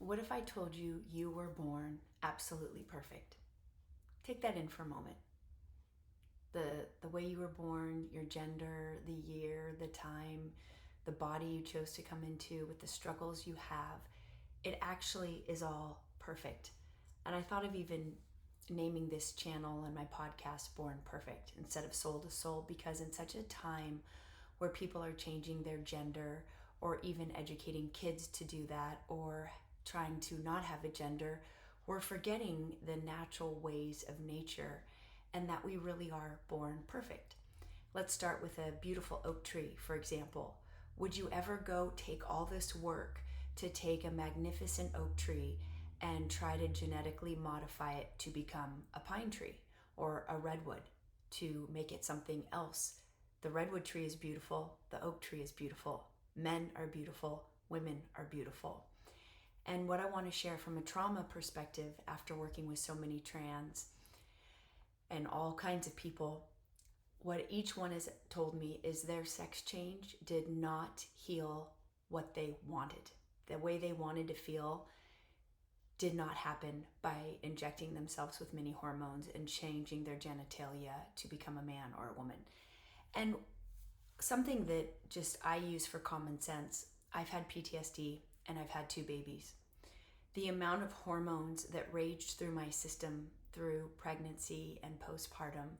What if I told you you were born absolutely perfect? Take that in for a moment. The way you were born, your gender, the year, the time, the body you chose to come into, with the struggles you have, it actually is all perfect. And I thought of even naming this channel and my podcast Born Perfect instead of Soul to Soul, because in such a time where people are changing their gender or even educating kids to do that or trying to not have a gender, we're forgetting the natural ways of nature and that we really are born perfect. Let's start with a beautiful oak tree, for example. Would you ever go take all this work to take a magnificent oak tree and try to genetically modify it to become a pine tree or a redwood, to make it something else? The redwood tree is beautiful. The oak tree is beautiful. Men are beautiful. Women are beautiful. And what I want to share from a trauma perspective, after working with so many trans and all kinds of people, what each one has told me is their sex change did not heal what they wanted. The way they wanted to feel did not happen by injecting themselves with many hormones and changing their genitalia to become a man or a woman. And something that just I use for common sense, I've had PTSD and I've had 2 babies. The amount of hormones that raged through my system through pregnancy and postpartum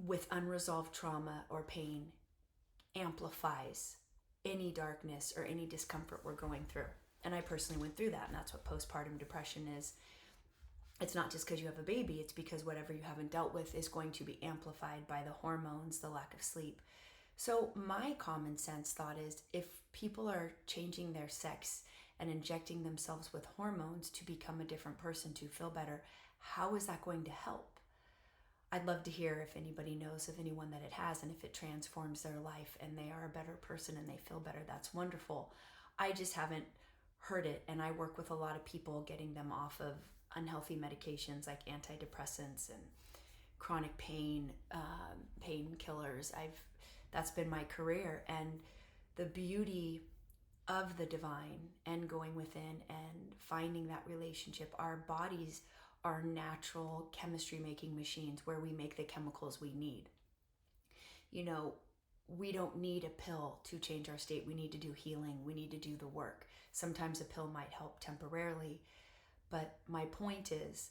with unresolved trauma or pain amplifies any darkness or any discomfort we're going through. And I personally went through that, and that's what postpartum depression is. It's not just because you have a baby, it's because whatever you haven't dealt with is going to be amplified by the hormones, the lack of sleep. So my common sense thought is, if people are changing their sex and injecting themselves with hormones to become a different person, to feel better, how is that going to help? I'd love to hear if anybody knows of anyone that it has, and if it transforms their life and they are a better person and they feel better, that's wonderful. I just haven't heard it, and I work with a lot of people getting them off of unhealthy medications like antidepressants and chronic pain, painkillers. That's been my career, and the beauty of the divine and going within and finding that relationship. Our bodies are natural chemistry making machines where we make the chemicals we need. You know, we don't need a pill to change our state. We need to do healing. We need to do the work. Sometimes a pill might help temporarily, but my point is,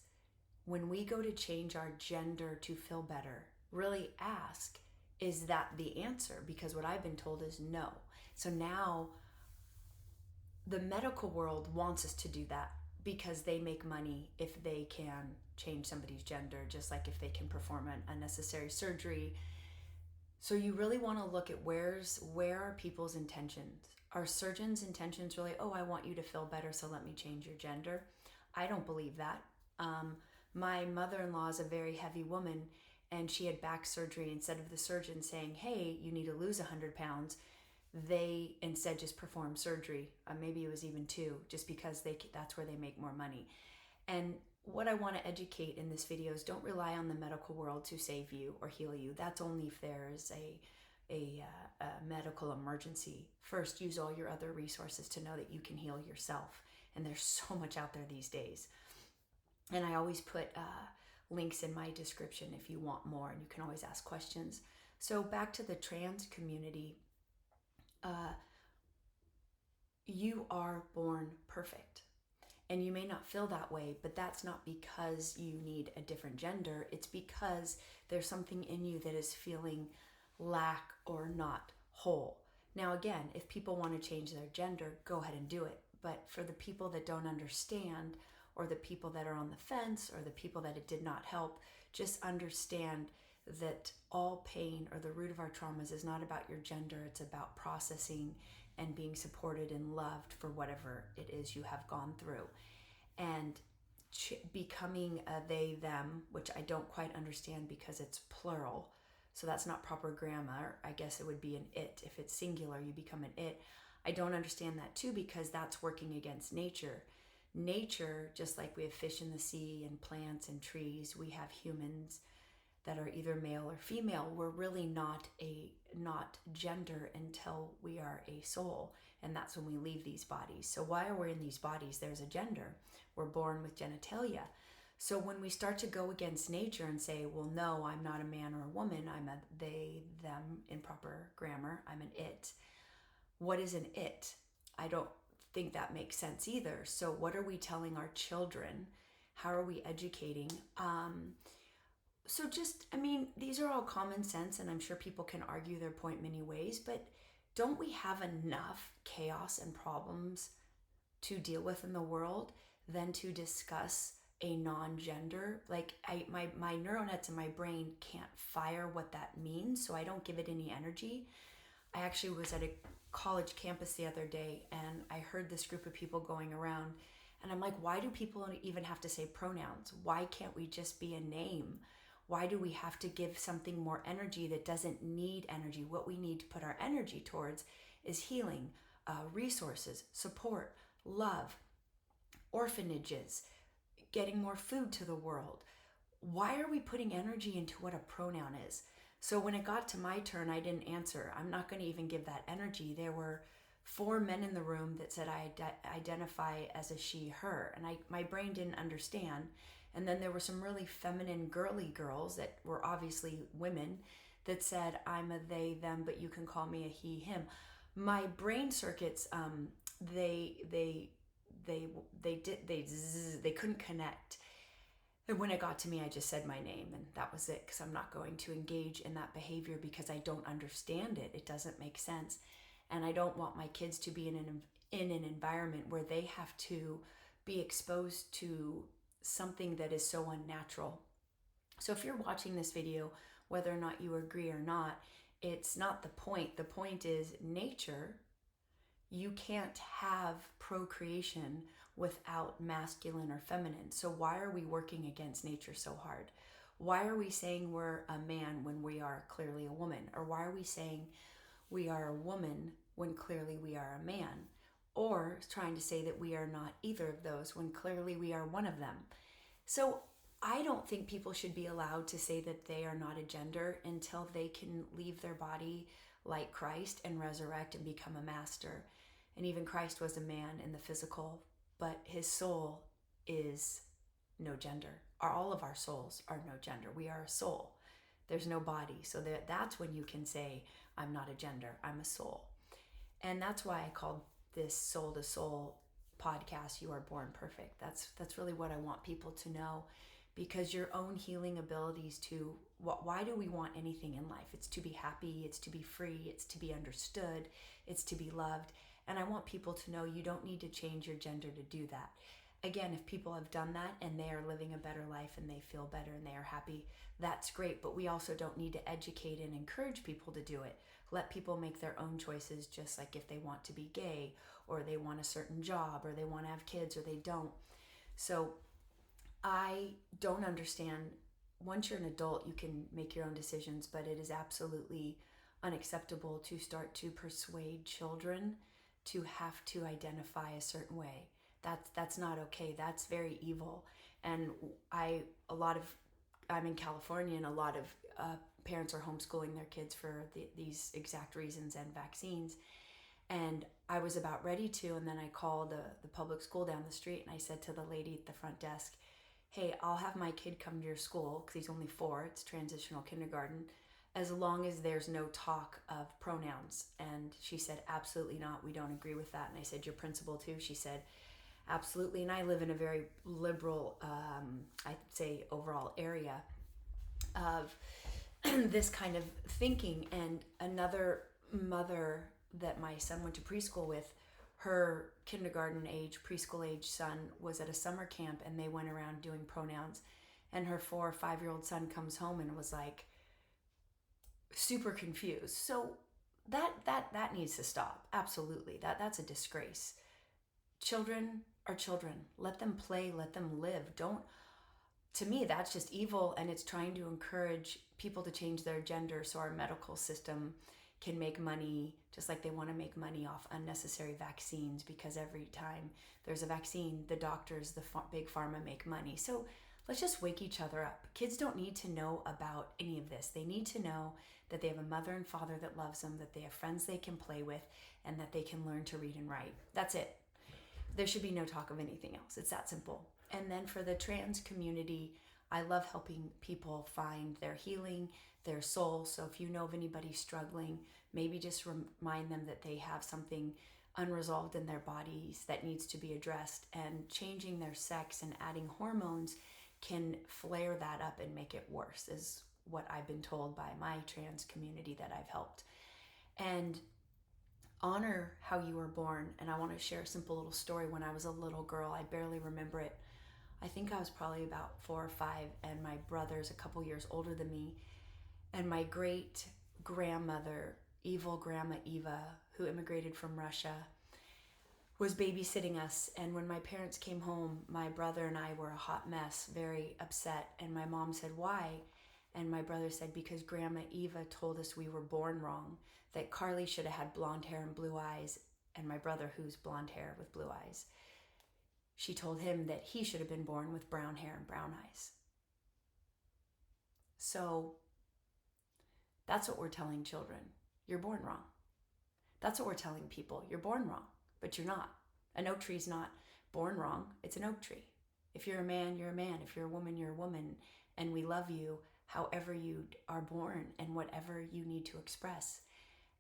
when we go to change our gender to feel better, really ask, is that the answer? Because what I've been told is no. So now the medical world wants us to do that because they make money if they can change somebody's gender, just like if they can perform an unnecessary surgery. So you really want to look at where are people's intentions? Are surgeons' intentions really, oh, I want you to feel better, so let me change your gender? I don't believe that. My mother-in-law is a very heavy woman, and she had back surgery. Instead of the surgeon saying, hey, you need to lose 100 pounds, they instead just performed surgery. Maybe it was even 2, just because that's where they make more money. And what I want to educate in this video is, don't rely on the medical world to save you or heal you. That's only if there's a medical emergency. First, use all your other resources to know that you can heal yourself. And there's so much out there these days. And I always put links in my description if you want more, and you can always ask questions. So back to the trans community, you are born perfect. And you may not feel that way, but that's not because you need a different gender. It's because there's something in you that is feeling lack or not whole. Now, again, if people want to change their gender, go ahead and do it. But for the people that don't understand, or the people that are on the fence, or the people that it did not help, just understand that all pain, or the root of our traumas, is not about your gender. It's about processing and being supported and loved for whatever it is you have gone through. And becoming a they, them, which I don't quite understand because it's plural. So that's not proper grammar. I guess it would be an it. If it's singular, you become an it. I don't understand that too, because that's working against nature. Nature, just like we have fish in the sea and plants and trees, we have humans that are either male or female. We're really not gender until we are a soul. and that's when we leave these bodies. So while we're in these bodies, there's a gender. We're born with genitalia. So when we start to go against nature and say, well, no, I'm not a man or a woman, I'm a they, them in proper grammar, I'm an it. What is an it? I don't think that makes sense either. So what are we telling our children? How are we educating? So just, I mean, these are all common sense, and I'm sure people can argue their point many ways, but don't we have enough chaos and problems to deal with in the world than to discuss a non-gender? Like my neural nets in my brain can't fire what that means, so I don't give it any energy. I actually was at a college campus the other day, and I heard this group of people going around, and I'm like, why do people even have to say pronouns? Why can't we just be a name? Why do we have to give something more energy that doesn't need energy? What we need to put our energy towards is healing, resources, support, love, orphanages, getting more food to the world. Why are we putting energy into what a pronoun is? So when it got to my turn, I didn't answer. I'm not going to even give that energy. There were 4 men in the room that said I identify as a she, her, and my brain didn't understand. And then there were some really feminine, girly girls that were obviously women that said, I'm a they, them, but you can call me a he, him. My brain circuits, they couldn't connect. And when it got to me, I just said my name, and that was it, because I'm not going to engage in that behavior because I don't understand it. It doesn't make sense. And I don't want my kids to be in an environment where they have to be exposed to something that is so unnatural. So if you're watching this video, whether or not you agree or not, it's not the point. The point is nature. You can't have procreation without masculine or feminine. So why are we working against nature so hard? Why are we saying we're a man when we are clearly a woman? Or why are we saying we are a woman when clearly we are a man? Or trying to say that we are not either of those when clearly we are one of them. So I don't think people should be allowed to say that they are not a gender until they can leave their body like Christ and resurrect and become a master. And even Christ was a man in the physical, but his soul is no gender. All of our souls are no gender. We are a soul. There's no body. So that's when you can say, I'm not a gender, I'm a soul. And that's why I called this Soul to Soul podcast, You Are Born Perfect. That's really what I want people to know, because your own healing abilities to, why do we want anything in life? It's to be happy, it's to be free, it's to be understood, it's to be loved. And I want people to know you don't need to change your gender to do that. Again, if people have done that and they are living a better life and they feel better and they are happy, that's great. But we also don't need to educate and encourage people to do it. Let people make their own choices, just like if they want to be gay, or they want a certain job, or they want to have kids, or they don't. So I don't understand. Once you're an adult, you can make your own decisions, but it is absolutely unacceptable to start to persuade children to have to identify a certain way. That's not okay. That's very evil. And I'm in California, and a lot of parents are homeschooling their kids for these exact reasons and vaccines. And I was about ready to, and then I called the public school down the street, and I said to the lady at the front desk, hey, I'll have my kid come to your school, because he's only 4, it's transitional kindergarten, as long as there's no talk of pronouns. And she said, absolutely not, we don't agree with that. And I said, your principal too? She said, absolutely. And I live in a very liberal, I'd say overall area of this kind of thinking. And another mother that my son went to preschool with, her kindergarten age, preschool age son was at a summer camp, and they went around doing pronouns. And her 4 or 5-year-old son comes home and was like super confused. So that needs to stop. Absolutely. That's a disgrace. Children are children. Let them play, let them live. To me, that's just evil, and it's trying to encourage people to change their gender so our medical system can make money, just like they want to make money off unnecessary vaccines, because every time there's a vaccine, the doctors, the big pharma make money. So let's just wake each other up. Kids don't need to know about any of this. They need to know that they have a mother and father that loves them, that they have friends they can play with, and that they can learn to read and write. That's it. There should be no talk of anything else. It's that simple. And then for the trans community, I love helping people find their healing, their soul. So if you know of anybody struggling, maybe just remind them that they have something unresolved in their bodies that needs to be addressed, and changing their sex and adding hormones can flare that up and make it worse, is what I've been told by my trans community that I've helped. And honor how you were born. And I want to share a simple little story. When I was a little girl, I barely remember it. I think I was probably about 4 or 5, and my brother's a couple years older than me. And my great grandmother, evil Grandma Eva, who immigrated from Russia, was babysitting us. And when my parents came home, my brother and I were a hot mess, very upset. And my mom said, "Why?" And my brother said, "Because Grandma Eva told us we were born wrong, that Karlee should have had blonde hair and blue eyes." And my brother, who's blonde hair with blue eyes, she told him that he should have been born with brown hair and brown eyes. So that's what we're telling children. You're born wrong. That's what we're telling people. You're born wrong, but you're not. An oak tree's not born wrong. It's an oak tree. If you're a man, you're a man. If you're a woman, you're a woman. And we love you however you are born and whatever you need to express.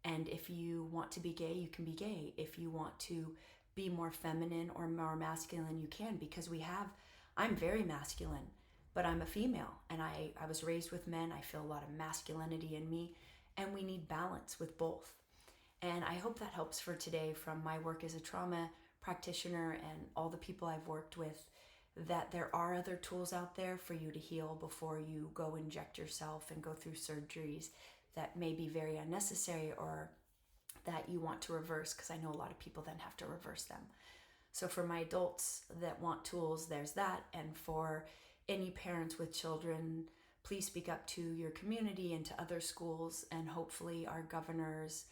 And if you want to be gay, you can be gay. If you want to be more feminine or more masculine, you can, because I'm very masculine, but I'm a female, and I was raised with men. I feel a lot of masculinity in me, and we need balance with both. And I hope that helps for today, from my work as a trauma practitioner and all the people I've worked with, that there are other tools out there for you to heal before you go inject yourself and go through surgeries that may be very unnecessary, or that you want to reverse, because I know a lot of people then have to reverse them. So for my adults that want tools, there's that. And for any parents with children, please speak up to your community and to other schools, and hopefully our governors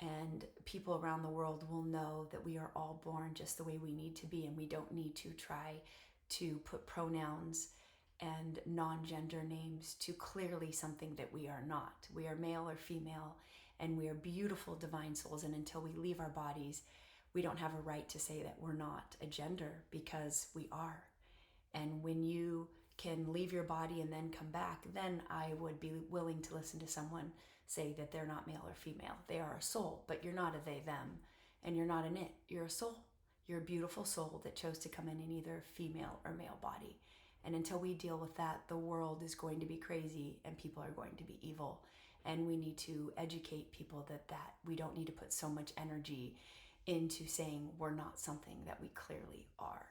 and people around the world will know that we are all born just the way we need to be, and we don't need to try to put pronouns and non-gender names to clearly something that we are not. We are male or female, and we are beautiful divine souls, and until we leave our bodies, we don't have a right to say that we're not a gender, because we are. And when you can leave your body and then come back, then I would be willing to listen to someone say that they're not male or female. They are a soul, but you're not a they, them, and you're not an it. You're a soul. You're a beautiful soul that chose to come in either female or male body. And until we deal with that, the world is going to be crazy and people are going to be evil. And we need to educate people that we don't need to put so much energy into saying we're not something that we clearly are.